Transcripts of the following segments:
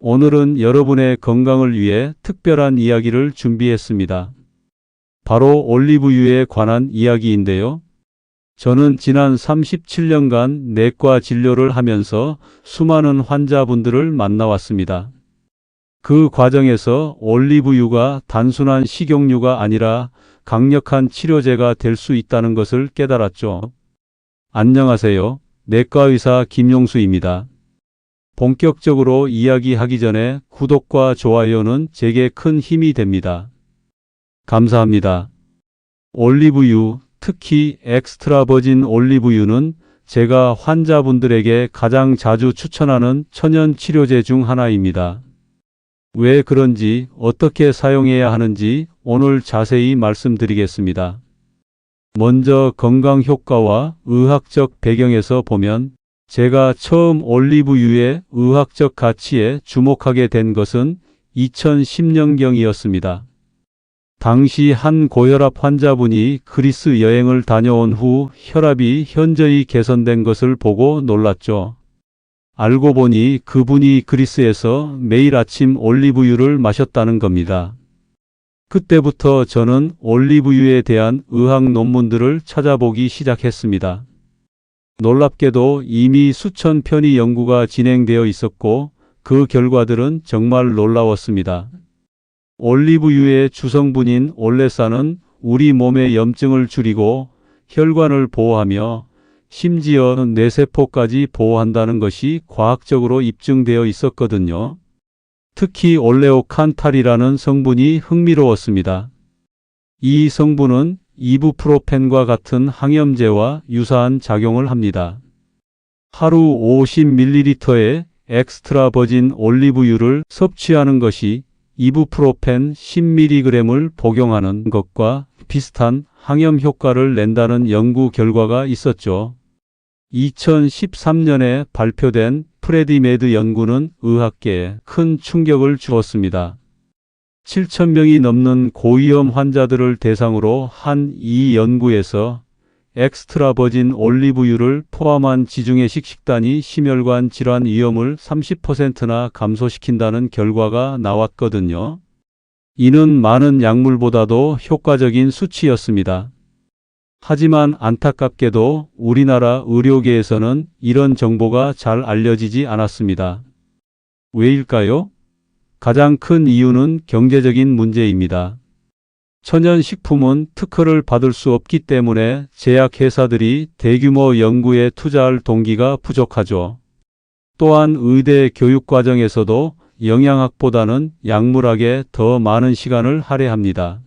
오늘은 여러분의 건강을 위해 특별한 이야기를 준비했습니다. 바로 올리브유에 관한 이야기인데요. 저는 지난 37년간 내과 진료를 하면서 수많은 환자분들을 만나왔습니다. 그 과정에서 올리브유가 단순한 식용유가 아니라 강력한 치료제가 될 수 있다는 것을 깨달았죠. 안녕하세요. 내과의사 김용수입니다. 본격적으로 이야기하기 전에 구독과 좋아요는 제게 큰 힘이 됩니다. 감사합니다. 올리브유, 특히 엑스트라 버진 올리브유는 제가 환자분들에게 가장 자주 추천하는 천연 치료제 중 하나입니다. 왜 그런지, 어떻게 사용해야 하는지 오늘 자세히 말씀드리겠습니다. 먼저 건강 효과와 의학적 배경에서 보면 제가 처음 올리브유의 의학적 가치에 주목하게 된 것은 2010년경이었습니다. 당시 한 고혈압 환자분이 그리스 여행을 다녀온 후 혈압이 현저히 개선된 것을 보고 놀랐죠. 알고 보니 그분이 그리스에서 매일 아침 올리브유를 마셨다는 겁니다. 그때부터 저는 올리브유에 대한 의학 논문들을 찾아보기 시작했습니다. 놀랍게도 이미 수천 편의 연구가 진행되어 있었고 그 결과들은 정말 놀라웠습니다. 올리브유의 주성분인 올레산은 우리 몸의 염증을 줄이고 혈관을 보호하며 심지어 뇌세포까지 보호한다는 것이 과학적으로 입증되어 있었거든요. 특히 올레오칸탈이라는 성분이 흥미로웠습니다. 이 성분은 이부프로펜과 같은 항염제와 유사한 작용을 합니다. 하루 50ml의 엑스트라 버진 올리브유를 섭취하는 것이 이부프로펜 10mg을 복용하는 것과 비슷한 항염 효과를 낸다는 연구 결과가 있었죠. 2013년에 발표된 프레디메드 연구는 의학계에 큰 충격을 주었습니다. 7,000명이 넘는 고위험 환자들을 대상으로 한 이 연구에서 엑스트라 버진 올리브유를 포함한 지중해식 식단이 심혈관 질환 위험을 30%나 감소시킨다는 결과가 나왔거든요. 이는 많은 약물보다도 효과적인 수치였습니다. 하지만 안타깝게도 우리나라 의료계에서는 이런 정보가 잘 알려지지 않았습니다. 왜일까요? 가장 큰 이유는 경제적인 문제입니다. 천연식품은 특허를 받을 수 없기 때문에 제약회사들이 대규모 연구에 투자할 동기가 부족하죠. 또한 의대 교육과정에서도 영양학보다는 약물학에 더 많은 시간을 할애합니다.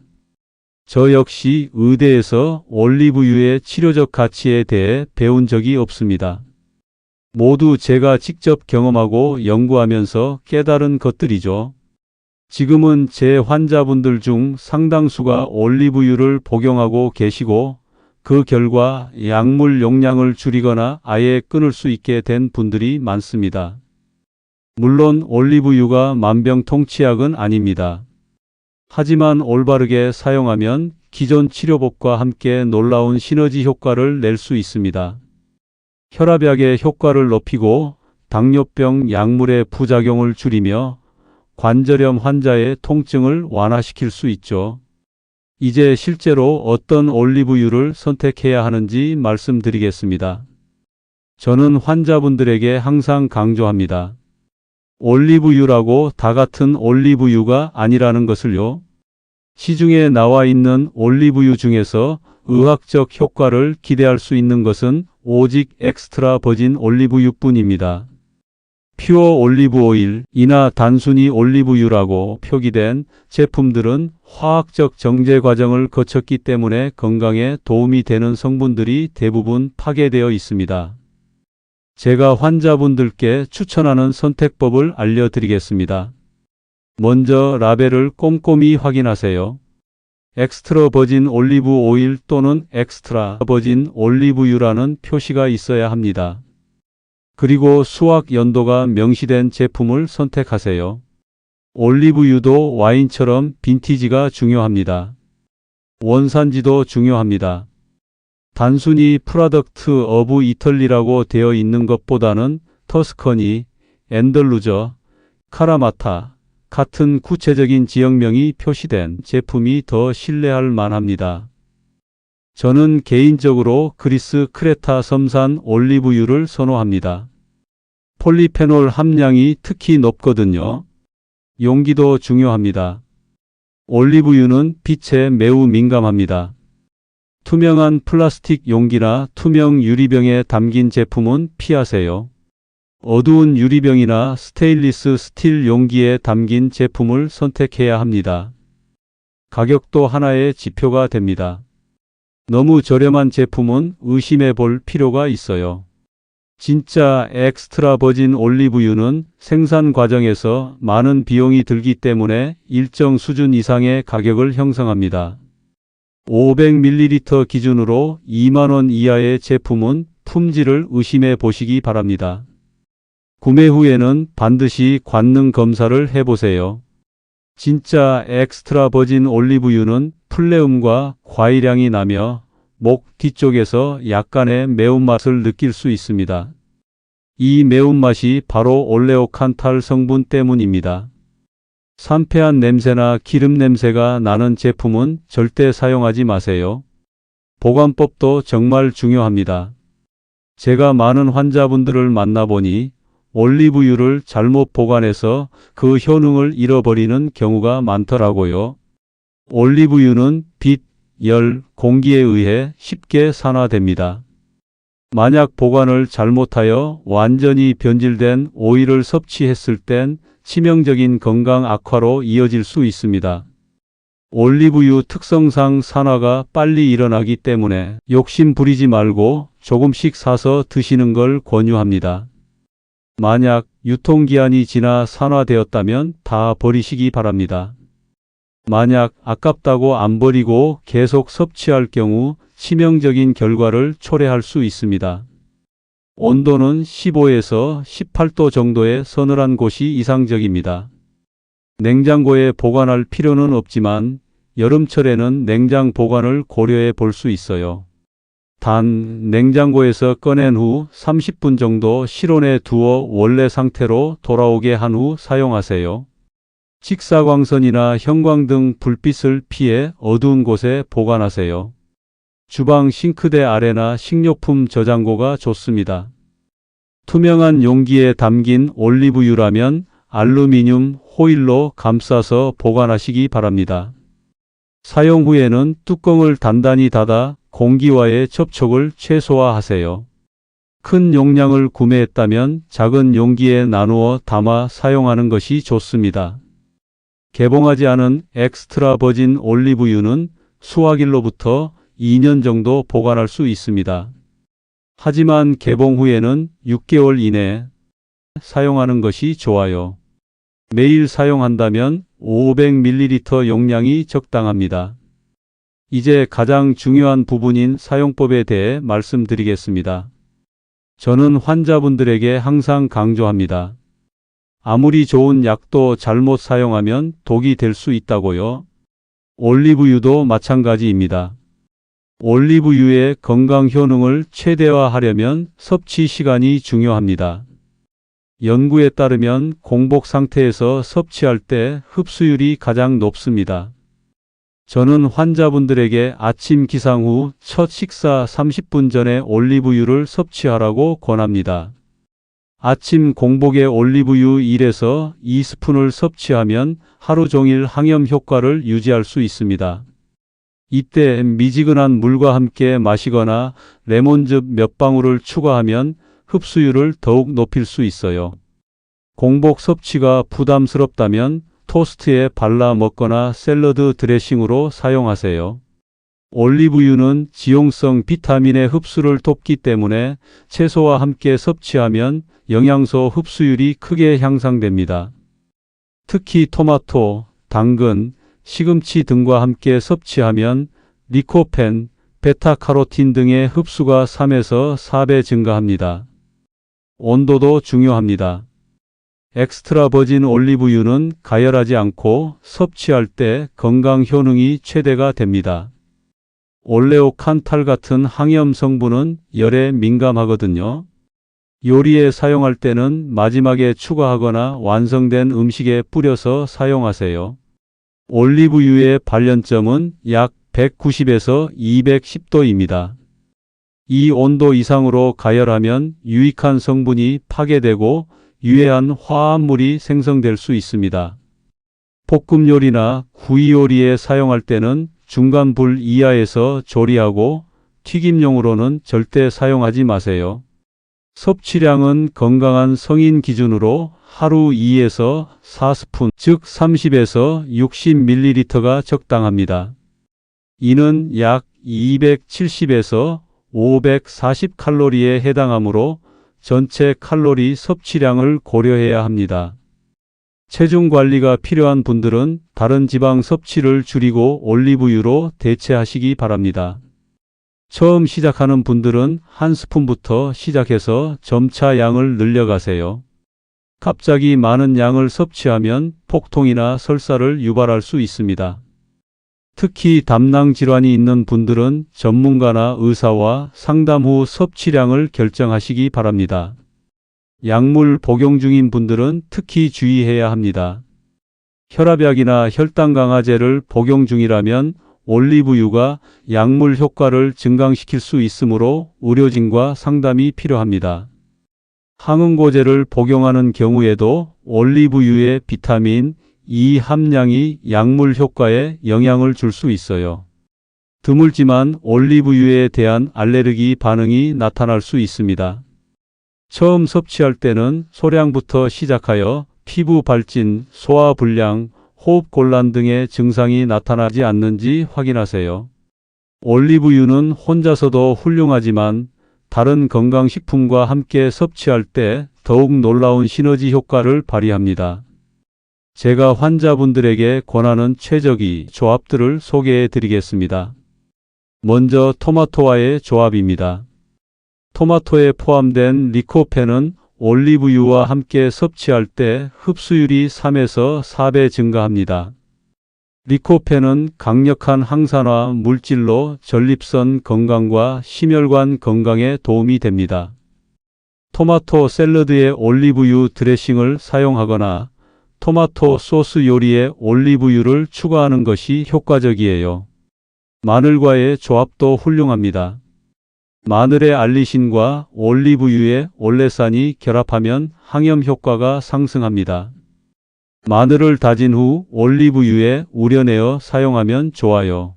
저 역시 의대에서 올리브유의 치료적 가치에 대해 배운 적이 없습니다. 모두 제가 직접 경험하고 연구하면서 깨달은 것들이죠. 지금은 제 환자분들 중 상당수가 올리브유를 복용하고 계시고 그 결과 약물 용량을 줄이거나 아예 끊을 수 있게 된 분들이 많습니다. 물론 올리브유가 만병통치약은 아닙니다. 하지만 올바르게 사용하면 기존 치료법과 함께 놀라운 시너지 효과를 낼 수 있습니다. 혈압약의 효과를 높이고 당뇨병 약물의 부작용을 줄이며 관절염 환자의 통증을 완화시킬 수 있죠. 이제 실제로 어떤 올리브유를 선택해야 하는지 말씀드리겠습니다. 저는 환자분들에게 항상 강조합니다. 올리브유라고 다 같은 올리브유가 아니라는 것을요. 시중에 나와 있는 올리브유 중에서 의학적 효과를 기대할 수 있는 것은 오직 엑스트라 버진 올리브유뿐입니다. 퓨어 올리브 오일이나 단순히 올리브유라고 표기된 제품들은 화학적 정제 과정을 거쳤기 때문에 건강에 도움이 되는 성분들이 대부분 파괴되어 있습니다. 제가 환자분들께 추천하는 선택법을 알려드리겠습니다. 먼저 라벨을 꼼꼼히 확인하세요. 엑스트라 버진 올리브 오일 또는 엑스트라 버진 올리브유라는 표시가 있어야 합니다. 그리고 수확 연도가 명시된 제품을 선택하세요. 올리브유도 와인처럼 빈티지가 중요합니다. 원산지도 중요합니다. 단순히 프로덕트 오브 이탈리라고 되어 있는 것보다는 터스커니, 앤덜루저, 카라마타 같은 구체적인 지역명이 표시된 제품이 더 신뢰할 만합니다. 저는 개인적으로 그리스 크레타 섬산 올리브유를 선호합니다. 폴리페놀 함량이 특히 높거든요. 용기도 중요합니다. 올리브유는 빛에 매우 민감합니다. 투명한 플라스틱 용기나 투명 유리병에 담긴 제품은 피하세요. 어두운 유리병이나 스테인리스 스틸 용기에 담긴 제품을 선택해야 합니다. 가격도 하나의 지표가 됩니다. 너무 저렴한 제품은 의심해 볼 필요가 있어요. 진짜 엑스트라 버진 올리브유는 생산 과정에서 많은 비용이 들기 때문에 일정 수준 이상의 가격을 형성합니다. 500ml 기준으로 2만 원 이하의 제품은 품질을 의심해 보시기 바랍니다. 구매 후에는 반드시 관능 검사를 해보세요. 진짜 엑스트라 버진 올리브유는 플레음과 과일향이 나며 목 뒤쪽에서 약간의 매운맛을 느낄 수 있습니다. 이 매운맛이 바로 올레오칸탈 성분 때문입니다. 산패한 냄새나 기름 냄새가 나는 제품은 절대 사용하지 마세요. 보관법도 정말 중요합니다. 제가 많은 환자분들을 만나보니 올리브유를 잘못 보관해서 그 효능을 잃어버리는 경우가 많더라고요. 올리브유는 빛, 열, 공기에 의해 쉽게 산화됩니다. 만약 보관을 잘못하여 완전히 변질된 오일을 섭취했을 땐 치명적인 건강 악화로 이어질 수 있습니다. 올리브유 특성상 산화가 빨리 일어나기 때문에 욕심 부리지 말고 조금씩 사서 드시는 걸 권유합니다. 만약 유통기한이 지나 산화되었다면 다 버리시기 바랍니다. 만약 아깝다고 안 버리고 계속 섭취할 경우 치명적인 결과를 초래할 수 있습니다. 온도는 15에서 18도 정도의 서늘한 곳이 이상적입니다. 냉장고에 보관할 필요는 없지만 여름철에는 냉장 보관을 고려해 볼 수 있어요. 단, 냉장고에서 꺼낸 후 30분 정도 실온에 두어 원래 상태로 돌아오게 한 후 사용하세요. 직사광선이나 형광 등 불빛을 피해 어두운 곳에 보관하세요. 주방 싱크대 아래나 식료품 저장고가 좋습니다. 투명한 용기에 담긴 올리브유라면 알루미늄 호일로 감싸서 보관하시기 바랍니다. 사용 후에는 뚜껑을 단단히 닫아 공기와의 접촉을 최소화하세요. 큰 용량을 구매했다면 작은 용기에 나누어 담아 사용하는 것이 좋습니다. 개봉하지 않은 엑스트라 버진 올리브유는 수확일로부터 2년 정도 보관할 수 있습니다. 하지만 개봉 후에는 6개월 이내에 사용하는 것이 좋아요. 매일 사용한다면 500ml 용량이 적당합니다. 이제 가장 중요한 부분인 사용법에 대해 말씀드리겠습니다. 저는 환자분들에게 항상 강조합니다. 아무리 좋은 약도 잘못 사용하면 독이 될 수 있다고요. 올리브유도 마찬가지입니다. 올리브유의 건강 효능을 최대화하려면 섭취 시간이 중요합니다. 연구에 따르면 공복 상태에서 섭취할 때 흡수율이 가장 높습니다. 저는 환자분들에게 아침 기상 후 첫 식사 30분 전에 올리브유를 섭취하라고 권합니다. 아침 공복에 올리브유 1에서 2스푼을 섭취하면 하루 종일 항염 효과를 유지할 수 있습니다. 이때 미지근한 물과 함께 마시거나 레몬즙 몇 방울을 추가하면 흡수율을 더욱 높일 수 있어요. 공복 섭취가 부담스럽다면 토스트에 발라 먹거나 샐러드 드레싱으로 사용하세요. 올리브유는 지용성 비타민의 흡수를 돕기 때문에 채소와 함께 섭취하면 영양소 흡수율이 크게 향상됩니다. 특히 토마토, 당근, 시금치 등과 함께 섭취하면 리코펜, 베타카로틴 등의 흡수가 3에서 4배 증가합니다. 온도도 중요합니다. 엑스트라 버진 올리브유는 가열하지 않고 섭취할 때 건강 효능이 최대가 됩니다. 올레오칸탈 같은 항염 성분은 열에 민감하거든요. 요리에 사용할 때는 마지막에 추가하거나 완성된 음식에 뿌려서 사용하세요. 올리브유의 발연점은 약 190에서 210도입니다. 이 온도 이상으로 가열하면 유익한 성분이 파괴되고 유해한 화합물이 생성될 수 있습니다. 볶음 요리나 구이 요리에 사용할 때는 중간 불 이하에서 조리하고 튀김용으로는 절대 사용하지 마세요. 섭취량은 건강한 성인 기준으로 하루 2에서 4스푼, 즉 30에서 60ml가 적당합니다. 이는 약 270에서 540칼로리에 해당하므로 전체 칼로리 섭취량을 고려해야 합니다. 체중 관리가 필요한 분들은 다른 지방 섭취를 줄이고 올리브유로 대체하시기 바랍니다. 처음 시작하는 분들은 한 스푼부터 시작해서 점차 양을 늘려가세요. 갑자기 많은 양을 섭취하면 폭통이나 설사를 유발할 수 있습니다. 특히 담낭 질환이 있는 분들은 전문가나 의사와 상담 후 섭취량을 결정하시기 바랍니다. 약물 복용 중인 분들은 특히 주의해야 합니다. 혈압약이나 혈당 강화제를 복용 중이라면 올리브유가 약물 효과를 증강시킬 수 있으므로 의료진과 상담이 필요합니다. 항응고제를 복용하는 경우에도 올리브유의 비타민 E 함량이 약물 효과에 영향을 줄 수 있어요. 드물지만 올리브유에 대한 알레르기 반응이 나타날 수 있습니다. 처음 섭취할 때는 소량부터 시작하여 피부 발진, 소화불량, 호흡곤란 등의 증상이 나타나지 않는지 확인하세요. 올리브유는 혼자서도 훌륭하지만 다른 건강식품과 함께 섭취할 때 더욱 놀라운 시너지 효과를 발휘합니다. 제가 환자분들에게 권하는 최적의 조합들을 소개해 드리겠습니다. 먼저 토마토와의 조합입니다. 토마토에 포함된 리코펜은 올리브유와 함께 섭취할 때 흡수율이 3에서 4배 증가합니다. 리코펜은 강력한 항산화 물질로 전립선 건강과 심혈관 건강에 도움이 됩니다. 토마토 샐러드에 올리브유 드레싱을 사용하거나 토마토 소스 요리에 올리브유를 추가하는 것이 효과적이에요. 마늘과의 조합도 훌륭합니다. 마늘의 알리신과 올리브유의 올레산이 결합하면 항염 효과가 상승합니다. 마늘을 다진 후 올리브유에 우려내어 사용하면 좋아요.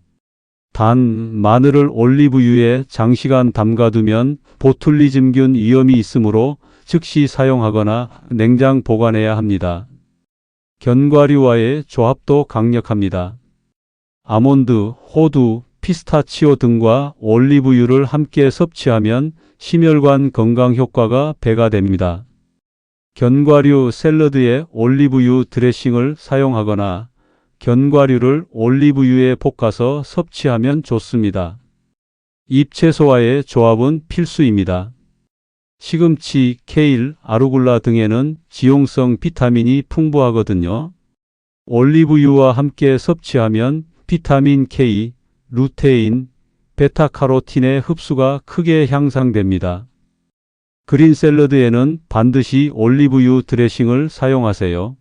단, 마늘을 올리브유에 장시간 담가두면 보툴리즘균 위험이 있으므로 즉시 사용하거나 냉장 보관해야 합니다. 견과류와의 조합도 강력합니다. 아몬드, 호두, 피스타치오 등과 올리브유를 함께 섭취하면 심혈관 건강 효과가 배가 됩니다. 견과류 샐러드에 올리브유 드레싱을 사용하거나 견과류를 올리브유에 볶아서 섭취하면 좋습니다. 잎채소와의 조합은 필수입니다. 시금치, 케일, 아루굴라 등에는 지용성 비타민이 풍부하거든요. 올리브유와 함께 섭취하면 비타민 K, 루테인, 베타카로틴의 흡수가 크게 향상됩니다. 그린 샐러드에는 반드시 올리브유 드레싱을 사용하세요.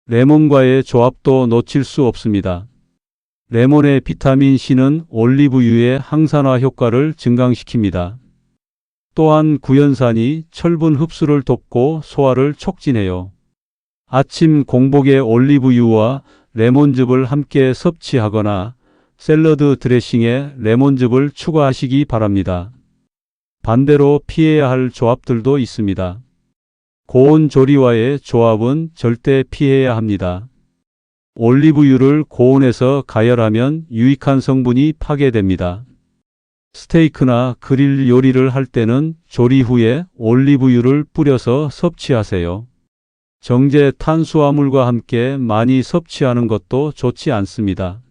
레몬과의 조합도 놓칠 수 없습니다. 레몬의 비타민 C는 올리브유의 항산화 효과를 증강시킵니다. 또한 구연산이 철분 흡수를 돕고 소화를 촉진해요. 아침 공복에 올리브유와 레몬즙을 함께 섭취하거나 샐러드 드레싱에 레몬즙을 추가하시기 바랍니다. 반대로 피해야 할 조합들도 있습니다. 고온 조리와의 조합은 절대 피해야 합니다. 올리브유를 고온에서 가열하면 유익한 성분이 파괴됩니다. 스테이크나 그릴 요리를 할 때는 조리 후에 올리브유를 뿌려서 섭취하세요. 정제 탄수화물과 함께 많이 섭취하는 것도 좋지 않습니다.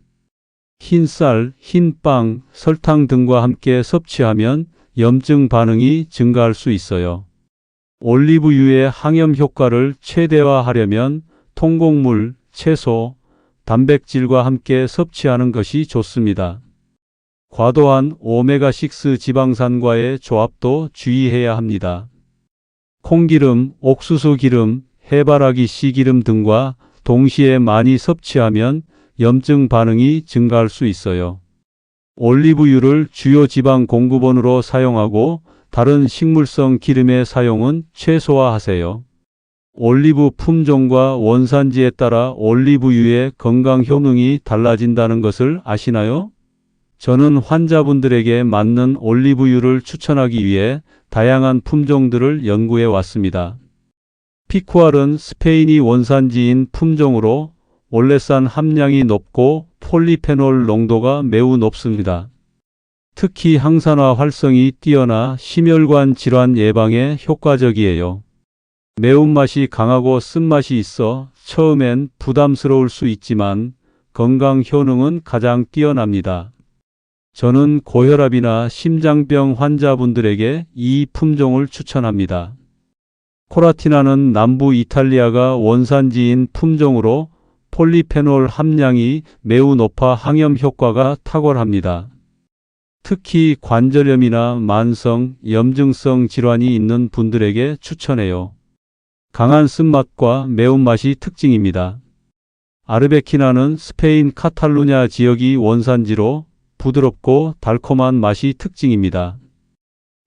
흰쌀, 흰빵, 설탕 등과 함께 섭취하면 염증 반응이 증가할 수 있어요. 올리브유의 항염 효과를 최대화하려면 통곡물, 채소, 단백질과 함께 섭취하는 것이 좋습니다. 과도한 오메가6 지방산과의 조합도 주의해야 합니다. 콩기름, 옥수수 기름, 해바라기 씨 기름 등과 동시에 많이 섭취하면 염증 반응이 증가할 수 있어요. 올리브유를 주요 지방 공급원으로 사용하고 다른 식물성 기름의 사용은 최소화하세요. 올리브 품종과 원산지에 따라 올리브유의 건강 효능이 달라진다는 것을 아시나요? 저는 환자분들에게 맞는 올리브유를 추천하기 위해 다양한 품종들을 연구해 왔습니다. 피쿠알은 스페인이 원산지인 품종으로 올레산 함량이 높고 폴리페놀 농도가 매우 높습니다. 특히 항산화 활성이 뛰어나 심혈관 질환 예방에 효과적이에요. 매운맛이 강하고 쓴맛이 있어 처음엔 부담스러울 수 있지만 건강 효능은 가장 뛰어납니다. 저는 고혈압이나 심장병 환자분들에게 이 품종을 추천합니다. 코라티나는 남부 이탈리아가 원산지인 품종으로 폴리페놀 함량이 매우 높아 항염 효과가 탁월합니다. 특히 관절염이나 만성, 염증성 질환이 있는 분들에게 추천해요. 강한 쓴맛과 매운맛이 특징입니다. 아르베키나는 스페인 카탈루냐 지역이 원산지로 부드럽고 달콤한 맛이 특징입니다.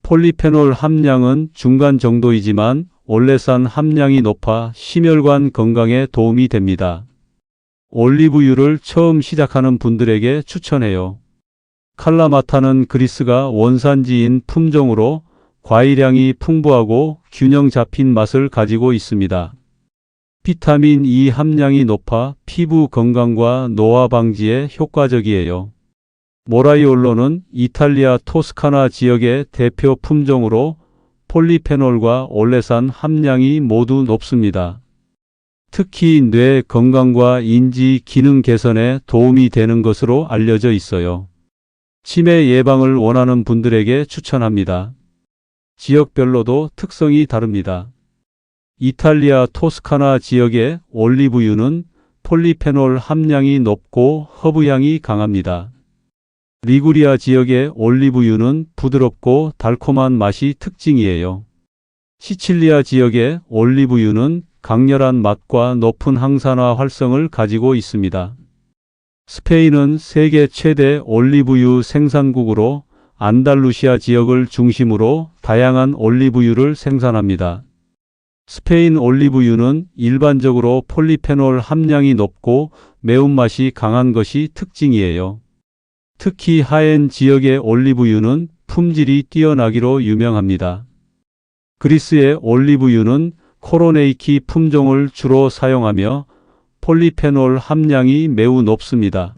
폴리페놀 함량은 중간 정도이지만 올레산 함량이 높아 심혈관 건강에 도움이 됩니다. 올리브유를 처음 시작하는 분들에게 추천해요. 칼라마타는 그리스가 원산지인 품종으로 과일향이 풍부하고 균형 잡힌 맛을 가지고 있습니다. 비타민 E 함량이 높아 피부 건강과 노화 방지에 효과적이에요. 모라이올로는 이탈리아 토스카나 지역의 대표 품종으로 폴리페놀과 올레산 함량이 모두 높습니다. 특히 뇌 건강과 인지 기능 개선에 도움이 되는 것으로 알려져 있어요. 치매 예방을 원하는 분들에게 추천합니다. 지역별로도 특성이 다릅니다. 이탈리아 토스카나 지역의 올리브유는 폴리페놀 함량이 높고 허브향이 강합니다. 리구리아 지역의 올리브유는 부드럽고 달콤한 맛이 특징이에요. 시칠리아 지역의 올리브유는 강렬한 맛과 높은 항산화 활성을 가지고 있습니다. 스페인은 세계 최대 올리브유 생산국으로 안달루시아 지역을 중심으로 다양한 올리브유를 생산합니다. 스페인 올리브유는 일반적으로 폴리페놀 함량이 높고 매운맛이 강한 것이 특징이에요. 특히 하엔 지역의 올리브유는 품질이 뛰어나기로 유명합니다. 그리스의 올리브유는 코로네이키 품종을 주로 사용하며 폴리페놀 함량이 매우 높습니다.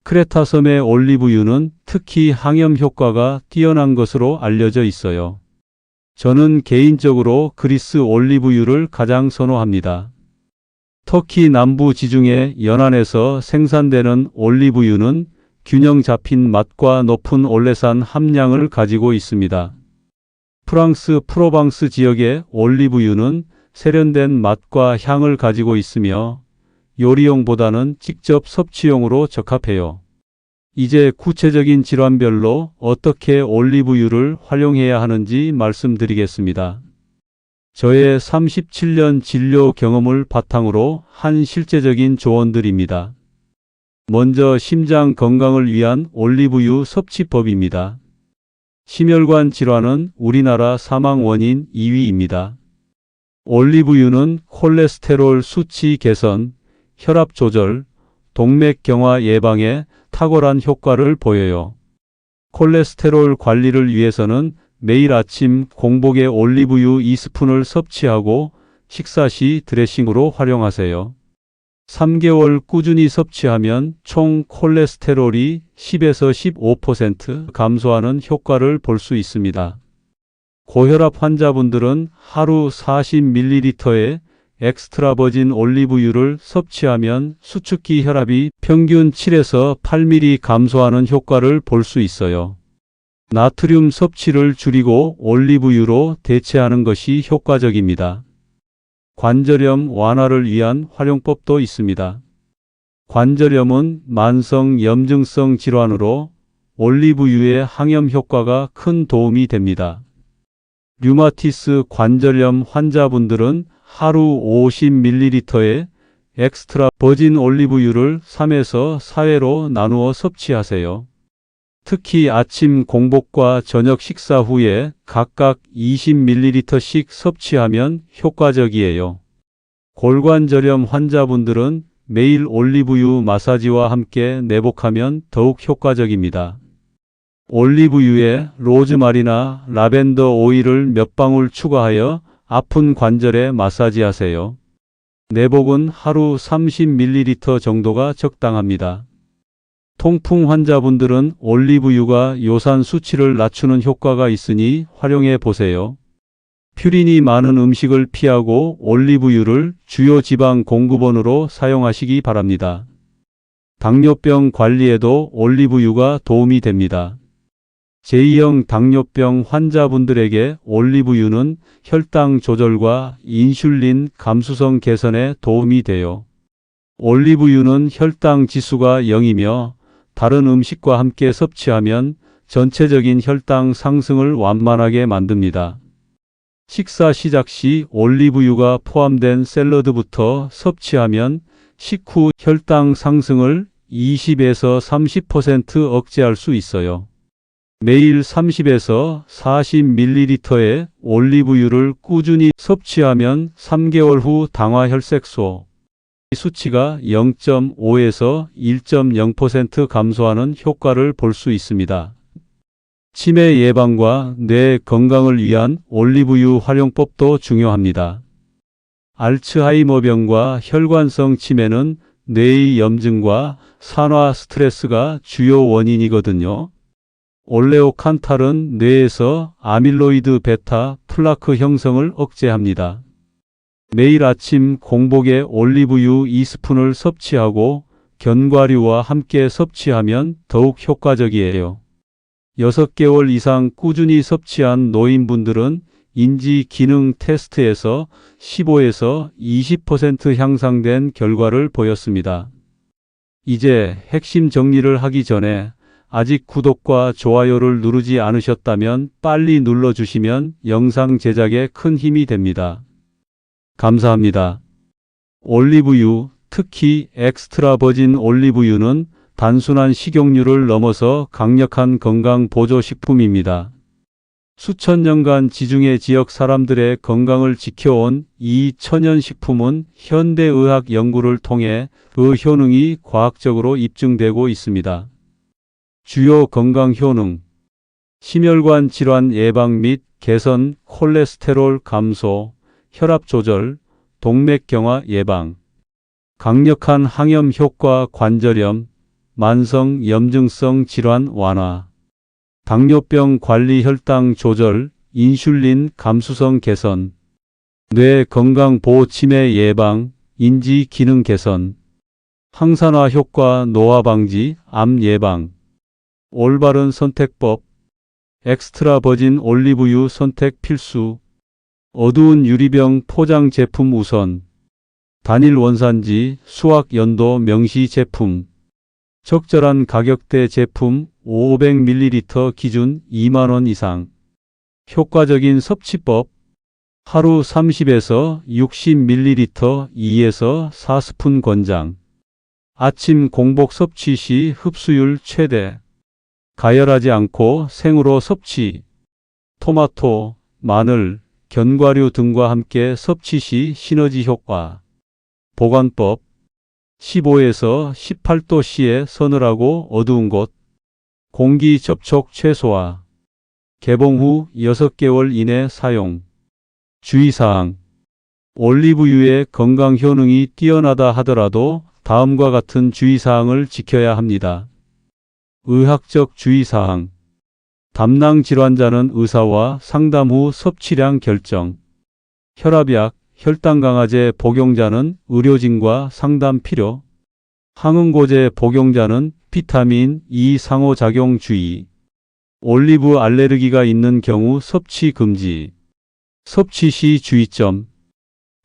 크레타섬의 올리브유는 특히 항염 효과가 뛰어난 것으로 알려져 있어요. 저는 개인적으로 그리스 올리브유를 가장 선호합니다. 터키 남부 지중해 연안에서 생산되는 올리브유는 균형 잡힌 맛과 높은 올레산 함량을 가지고 있습니다. 프랑스 프로방스 지역의 올리브유는 세련된 맛과 향을 가지고 있으며 요리용보다는 직접 섭취용으로 적합해요. 이제 구체적인 질환별로 어떻게 올리브유를 활용해야 하는지 말씀드리겠습니다. 저의 37년 진료 경험을 바탕으로 한 실제적인 조언들입니다. 먼저 심장 건강을 위한 올리브유 섭취법입니다. 심혈관 질환은 우리나라 사망 원인 2위입니다. 올리브유는 콜레스테롤 수치 개선, 혈압 조절, 동맥경화 예방에 탁월한 효과를 보여요. 콜레스테롤 관리를 위해서는 매일 아침 공복에 올리브유 2스푼을 섭취하고 식사 시 드레싱으로 활용하세요. 3개월 꾸준히 섭취하면 총 콜레스테롤이 10에서 15% 감소하는 효과를 볼 수 있습니다. 고혈압 환자분들은 하루 40ml의 엑스트라 버진 올리브유를 섭취하면 수축기 혈압이 평균 7에서 8mm 감소하는 효과를 볼 수 있어요. 나트륨 섭취를 줄이고 올리브유로 대체하는 것이 효과적입니다. 관절염 완화를 위한 활용법도 있습니다. 관절염은 만성 염증성 질환으로 올리브유의 항염 효과가 큰 도움이 됩니다. 류마티스 관절염 환자분들은 하루 50ml의 엑스트라 버진 올리브유를 3에서 4회로 나누어 섭취하세요. 특히 아침 공복과 저녁 식사 후에 각각 20ml씩 섭취하면 효과적이에요. 골관절염 환자분들은 매일 올리브유 마사지와 함께 내복하면 더욱 효과적입니다. 올리브유에 로즈마리나 라벤더 오일을 몇 방울 추가하여 아픈 관절에 마사지하세요. 내복은 하루 30ml 정도가 적당합니다. 통풍 환자분들은 올리브유가 요산 수치를 낮추는 효과가 있으니 활용해 보세요. 퓨린이 많은 음식을 피하고 올리브유를 주요 지방 공급원으로 사용하시기 바랍니다. 당뇨병 관리에도 올리브유가 도움이 됩니다. 제2형 당뇨병 환자분들에게 올리브유는 혈당 조절과 인슐린 감수성 개선에 도움이 돼요. 올리브유는 혈당 지수가 0이며 다른 음식과 함께 섭취하면 전체적인 혈당 상승을 완만하게 만듭니다. 식사 시작 시 올리브유가 포함된 샐러드부터 섭취하면 식후 혈당 상승을 20에서 30% 억제할 수 있어요. 매일 30에서 40ml의 올리브유를 꾸준히 섭취하면 3개월 후 당화혈색소 수치가 0.5에서 1.0% 감소하는 효과를 볼 수 있습니다. 치매 예방과 뇌 건강을 위한 올리브유 활용법도 중요합니다. 알츠하이머병과 혈관성 치매는 뇌의 염증과 산화 스트레스가 주요 원인이거든요. 올레오칸탈은 뇌에서 아밀로이드 베타 플라크 형성을 억제합니다. 매일 아침 공복에 올리브유 2스푼을 섭취하고 견과류와 함께 섭취하면 더욱 효과적이에요. 6개월 이상 꾸준히 섭취한 노인분들은 인지 기능 테스트에서 15에서 20% 향상된 결과를 보였습니다. 이제 핵심 정리를 하기 전에 아직 구독과 좋아요를 누르지 않으셨다면 빨리 눌러주시면 영상 제작에 큰 힘이 됩니다. 감사합니다. 올리브유, 특히 엑스트라 버진 올리브유는 단순한 식용유를 넘어서 강력한 건강 보조 식품입니다. 수천 년간 지중해 지역 사람들의 건강을 지켜온 이 천연식품은 현대의학 연구를 통해 그 효능이 과학적으로 입증되고 있습니다. 주요 건강 효능, 심혈관 질환 예방 및 개선, 콜레스테롤 감소, 혈압 조절, 동맥경화 예방, 강력한 항염 효과 관절염, 만성 염증성 질환 완화, 당뇨병 관리 혈당 조절, 인슐린 감수성 개선, 뇌 건강 보호 치매 예방, 인지 기능 개선, 항산화 효과 노화 방지, 암 예방, 올바른 선택법, 엑스트라 버진 올리브유 선택 필수, 어두운 유리병 포장 제품 우선, 단일 원산지, 수확 연도 명시 제품, 적절한 가격대 제품 500ml 기준 2만원 이상, 효과적인 섭취법, 하루 30에서 60ml 2에서 4스푼 권장, 아침 공복 섭취 시 흡수율 최대, 가열하지 않고 생으로 섭취, 토마토, 마늘, 견과류 등과 함께 섭취 시 시너지 효과, 보관법, 15에서 18도씨에 서늘하고 어두운 곳, 공기 접촉 최소화, 개봉 후 6개월 이내 사용. 주의사항, 올리브유의 건강 효능이 뛰어나다 하더라도 다음과 같은 주의사항을 지켜야 합니다. 의학적 주의사항, 담낭 질환자는 의사와 상담 후 섭취량 결정. 혈압약, 혈당 강화제 복용자는 의료진과 상담 필요. 항응고제 복용자는 비타민 E 상호작용 주의. 올리브 알레르기가 있는 경우 섭취 금지. 섭취 시 주의점.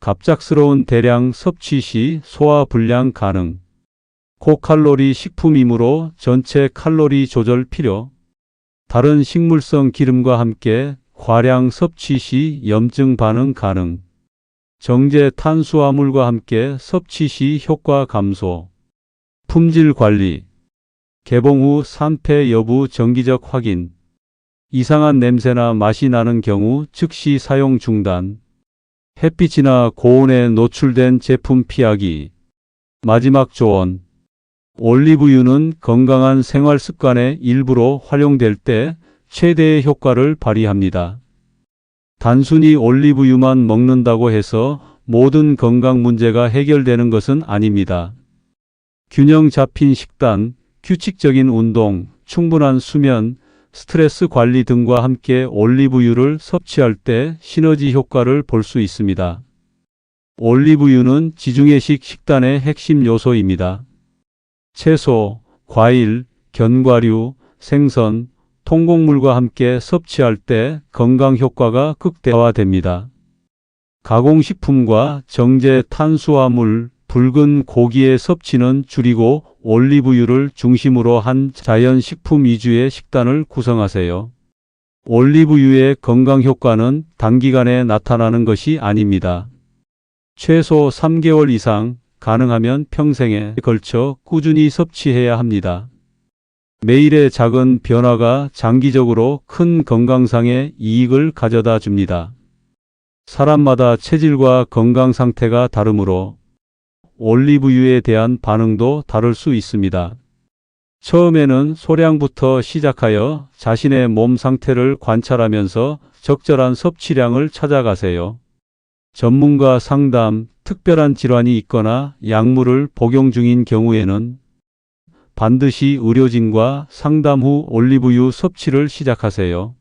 갑작스러운 대량 섭취 시 소화 불량 가능. 고칼로리 식품이므로 전체 칼로리 조절 필요. 다른 식물성 기름과 함께 과량 섭취 시 염증 반응 가능. 정제 탄수화물과 함께 섭취 시 효과 감소. 품질 관리. 개봉 후 산패 여부 정기적 확인. 이상한 냄새나 맛이 나는 경우 즉시 사용 중단. 햇빛이나 고온에 노출된 제품 피하기. 마지막 조언. 올리브유는 건강한 생활 습관의 일부로 활용될 때 최대의 효과를 발휘합니다. 단순히 올리브유만 먹는다고 해서 모든 건강 문제가 해결되는 것은 아닙니다. 균형 잡힌 식단, 규칙적인 운동, 충분한 수면, 스트레스 관리 등과 함께 올리브유를 섭취할 때 시너지 효과를 볼 수 있습니다. 올리브유는 지중해식 식단의 핵심 요소입니다. 채소, 과일, 견과류, 생선, 통곡물과 함께 섭취할 때 건강 효과가 극대화됩니다. 가공식품과 정제 탄수화물, 붉은 고기의 섭취는 줄이고 올리브유를 중심으로 한 자연식품 위주의 식단을 구성하세요. 올리브유의 건강 효과는 단기간에 나타나는 것이 아닙니다. 최소 3개월 이상, 가능하면 평생에 걸쳐 꾸준히 섭취해야 합니다. 매일의 작은 변화가 장기적으로 큰 건강상의 이익을 가져다 줍니다. 사람마다 체질과 건강 상태가 다르므로 올리브유에 대한 반응도 다를 수 있습니다. 처음에는 소량부터 시작하여 자신의 몸 상태를 관찰하면서 적절한 섭취량을 찾아가세요. 전문가 상담, 특별한 질환이 있거나 약물을 복용 중인 경우에는 반드시 의료진과 상담 후 올리브유 섭취를 시작하세요.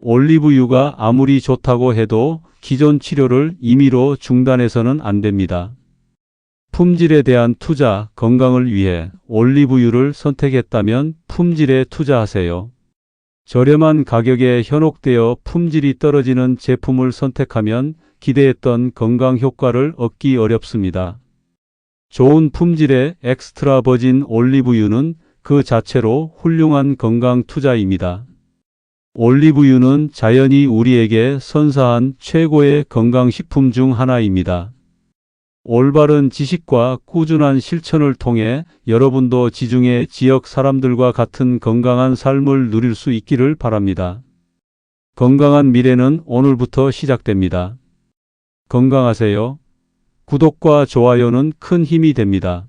올리브유가 아무리 좋다고 해도 기존 치료를 임의로 중단해서는 안 됩니다. 품질에 대한 투자, 건강을 위해 올리브유를 선택했다면 품질에 투자하세요. 저렴한 가격에 현혹되어 품질이 떨어지는 제품을 선택하면 기대했던 건강 효과를 얻기 어렵습니다. 좋은 품질의 엑스트라 버진 올리브유는 그 자체로 훌륭한 건강 투자입니다. 올리브유는 자연이 우리에게 선사한 최고의 건강식품 중 하나입니다. 올바른 지식과 꾸준한 실천을 통해 여러분도 지중해 지역 사람들과 같은 건강한 삶을 누릴 수 있기를 바랍니다. 건강한 미래는 오늘부터 시작됩니다. 건강하세요. 구독과 좋아요는 큰 힘이 됩니다.